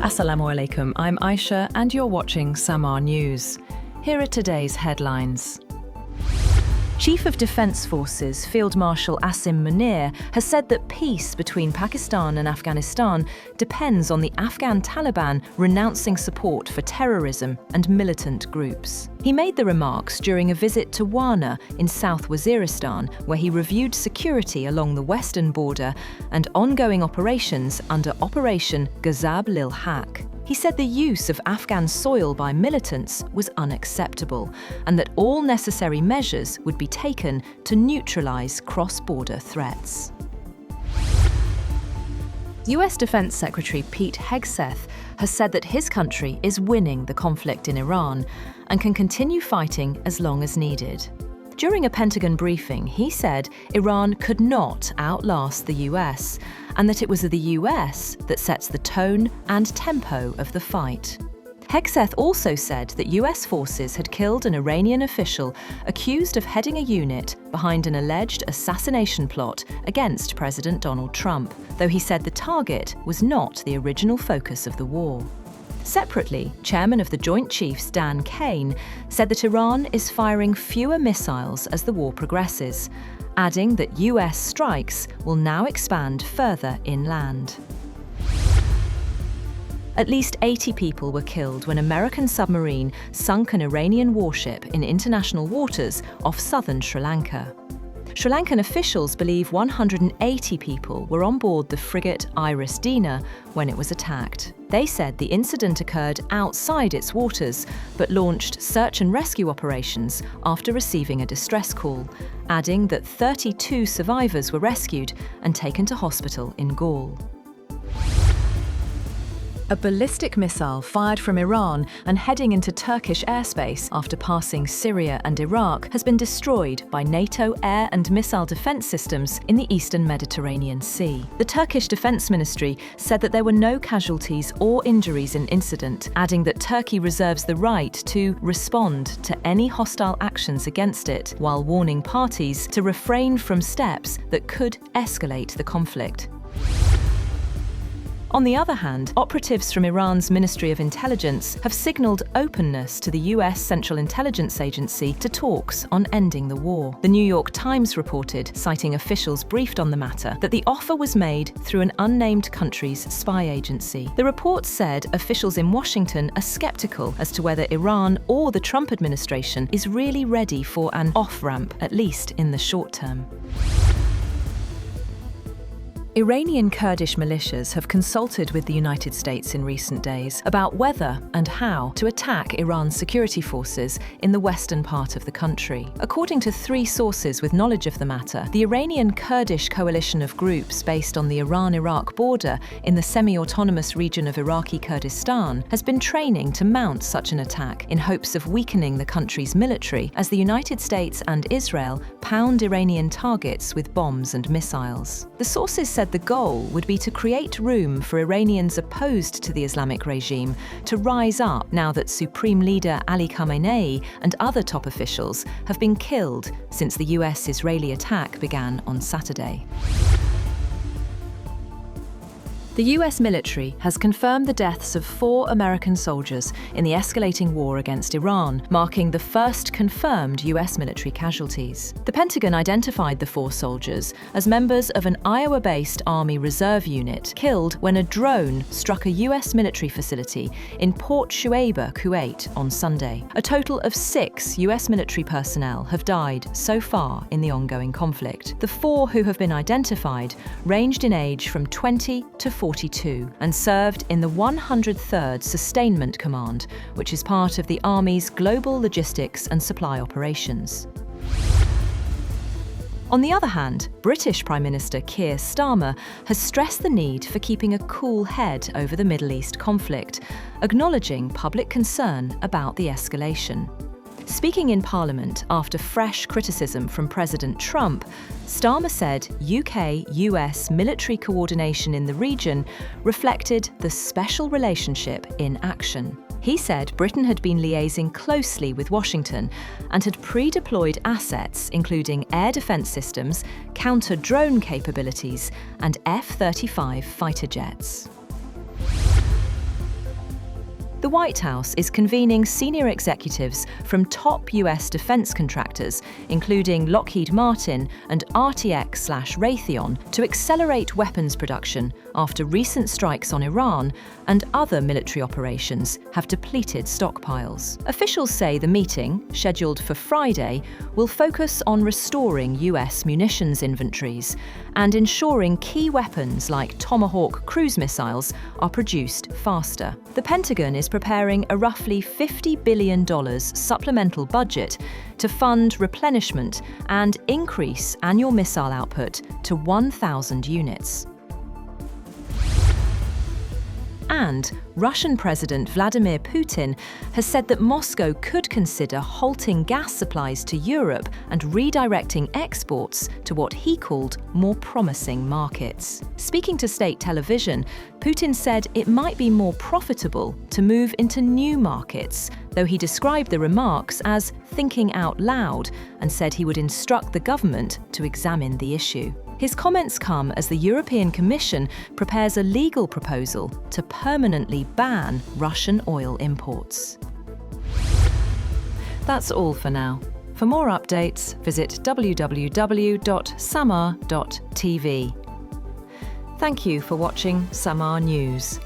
Assalamu alaikum, I'm Aisha and you're watching Samar News. Here are today's headlines. Chief of Defence Forces Field Marshal Asim Munir has said that peace between Pakistan and Afghanistan depends on the Afghan Taliban renouncing support for terrorism and militant groups. He made the remarks during a visit to Wana in South Waziristan, where he reviewed security along the western border and ongoing operations under Operation Ghazab Lil Haqq. He said the use of Afghan soil by militants was unacceptable and that all necessary measures would be taken to neutralise cross-border threats. US Defense Secretary Pete Hegseth has said that his country is winning the conflict in Iran and can continue fighting as long as needed. During a Pentagon briefing, he said Iran could not outlast the US and that it was the US that sets the tone and tempo of the fight. Hegseth also said that US forces had killed an Iranian official accused of heading a unit behind an alleged assassination plot against President Donald Trump, though he said the target was not the original focus of the war. Separately, Chairman of the Joint Chiefs Dan Kane said that Iran is firing fewer missiles as the war progresses, adding that US strikes will now expand further inland. At least 80 people were killed when an American submarine sunk an Iranian warship in international waters off southern Sri Lanka. Sri Lankan officials believe 180 people were on board the frigate Iris Dina when it was attacked. They said the incident occurred outside its waters, but launched search and rescue operations after receiving a distress call, adding that 32 survivors were rescued and taken to hospital in Gaul. A ballistic missile fired from Iran and heading into Turkish airspace after passing Syria and Iraq has been destroyed by NATO air and missile defence systems in the eastern Mediterranean Sea. The Turkish Defence Ministry said that there were no casualties or injuries in incident, adding that Turkey reserves the right to respond to any hostile actions against it, while warning parties to refrain from steps that could escalate the conflict. On the other hand, operatives from Iran's Ministry of Intelligence have signalled openness to the US Central Intelligence Agency to talks on ending the war. The New York Times reported, citing officials briefed on the matter, that the offer was made through an unnamed country's spy agency. The report said officials in Washington are skeptical as to whether Iran or the Trump administration is really ready for an off-ramp, at least in the short term. Iranian Kurdish militias have consulted with the United States in recent days about whether and how to attack Iran's security forces in the western part of the country. According to 3 sources with knowledge of the matter, the Iranian Kurdish coalition of groups based on the Iran-Iraq border in the semi-autonomous region of Iraqi Kurdistan has been training to mount such an attack in hopes of weakening the country's military as the United States and Israel pound Iranian targets with bombs and missiles. The sources said the goal would be to create room for Iranians opposed to the Islamic regime to rise up now that Supreme Leader Ali Khamenei and other top officials have been killed since the US-Israeli attack began on Saturday. The US military has confirmed the deaths of 4 American soldiers in the escalating war against Iran, marking the first confirmed US military casualties. The Pentagon identified the 4 soldiers as members of an Iowa-based Army Reserve unit killed when a drone struck a US military facility in Port Shuaibah, Kuwait, on Sunday. A total of 6 US military personnel have died so far in the ongoing conflict. The 4 who have been identified ranged in age from 20 to 42 and served in the 103rd Sustainment Command, which is part of the Army's global logistics and supply operations. On the other hand, British Prime Minister Keir Starmer has stressed the need for keeping a cool head over the Middle East conflict, acknowledging public concern about the escalation. Speaking in Parliament after fresh criticism from President Trump, Starmer said UK-US military coordination in the region reflected the special relationship in action. He said Britain had been liaising closely with Washington and had pre-deployed assets including air defence systems, counter-drone capabilities and F-35 fighter jets. The White House is convening senior executives from top US defense contractors, including Lockheed Martin and RTX/Raytheon, to accelerate weapons production after recent strikes on Iran and other military operations have depleted stockpiles. Officials say the meeting, scheduled for Friday, will focus on restoring US munitions inventories and ensuring key weapons like Tomahawk cruise missiles are produced faster. The Pentagon is preparing a roughly $50 billion supplemental budget to fund replenishment and increase annual missile output to 1,000 units. And Russian President Vladimir Putin has said that Moscow could consider halting gas supplies to Europe and redirecting exports to what he called more promising markets. Speaking to state television, Putin said it might be more profitable to move into new markets, though he described the remarks as thinking out loud and said he would instruct the government to examine the issue. His comments come as the European Commission prepares a legal proposal to permanently ban Russian oil imports. That's all for now. For more updates, visit www.samar.tv. Thank you for watching Samar News.